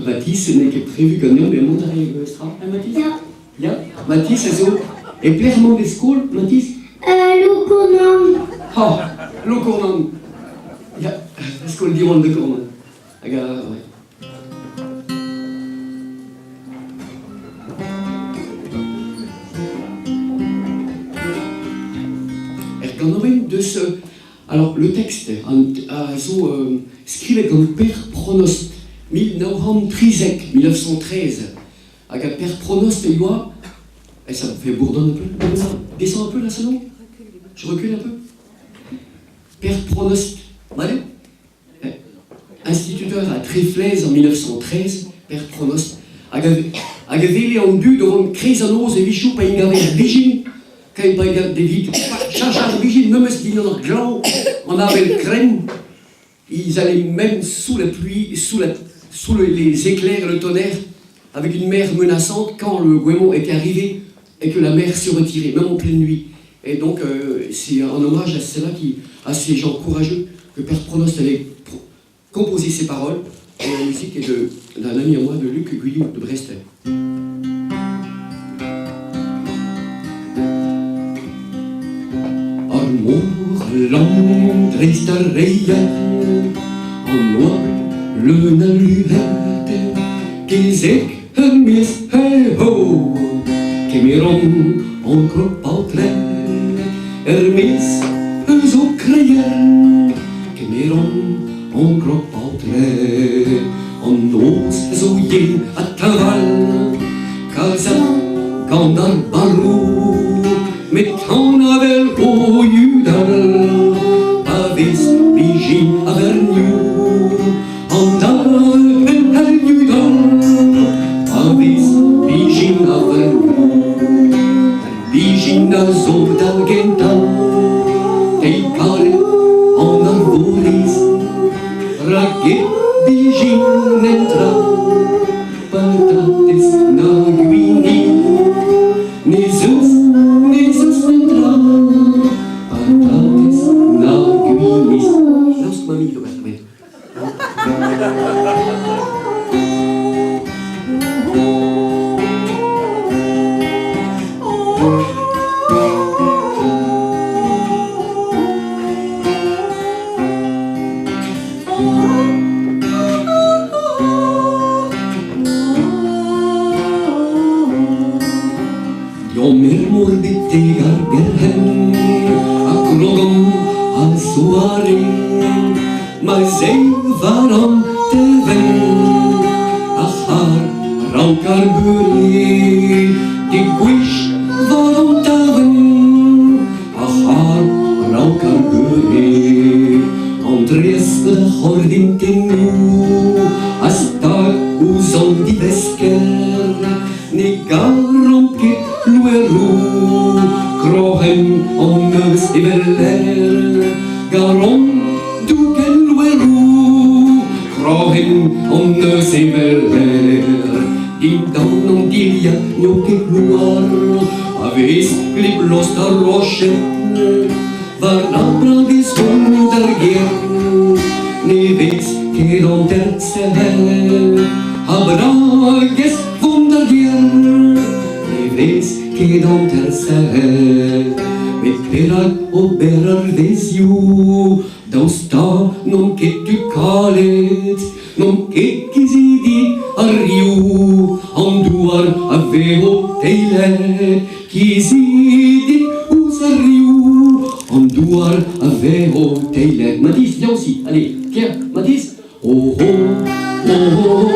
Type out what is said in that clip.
Mathis n'est que prévu que non, mais monte avec extra. Mathis? Ja. Mathis, also, et clairement des schools, Mathis? Loconom. Oh, Loconom. Ja, school die ronde komen. Ja, ouais. De ce... Alors, le texte a écrit comme Père Pronost, 1913, avec Père Pronost, et ça me fait bourdonner un peu. Descends un peu là, selon. Je recule un peu. Père Pronost, voilà. Instituteur à Trifles en 1913, Père Pronost, avait vécu en dû devant Crésanos et Vichou, pas une gavère vigile. Quand il regarde des vides, chacha de vigile, même si dans leur gland, on avait le crème, ils allaient même sous la pluie, sous les éclairs et le tonnerre, avec une mer menaçante quand le Guémon était arrivé et que la mer se retirait, même en pleine nuit. Et donc, c'est un hommage à ces gens courageux que Père Pronost avait composé ces paroles. Et la musique est d'un ami à moi, de Luc Guyot de Brest. Morgon trista reien, en noir luna luette, qu'ils aient mis ho, qui miron encore pas très, mis au crayen, qui miron encore pas très, en os zouillé à taval, casa gandar barou, mais t'en avait au Judal, avis vigile à Vernu, en dal el Judal, avis vigile à Vernu, vigile à zov d'Argenta, et pare en arboris, raquet vigile n'entra, patates na guini, nesus n'entra, patates na guinis. Lass mal mit, mas ei varon te ven, achar raukar guri, die quish varon te ven, achar raukar guri, Andres de jordin tenu, hasta uzon di vesker, ni garon ke lueru, krohen onnes i veller, garon on ne sait mer, din non diria no che gloire, avis gliblos da roche, varabra dis wundergier, ne vis che don der Zell, abrages wundergier, ne vis che don der Zell, mit perar oberar desiu, daus da non che tu calet, non che chi arriu, anduar avevo teile, chi arriu, anduar avevo teile. Mathis, viens aussi, allez, Pierre, Mathis, oh oh, oh oh.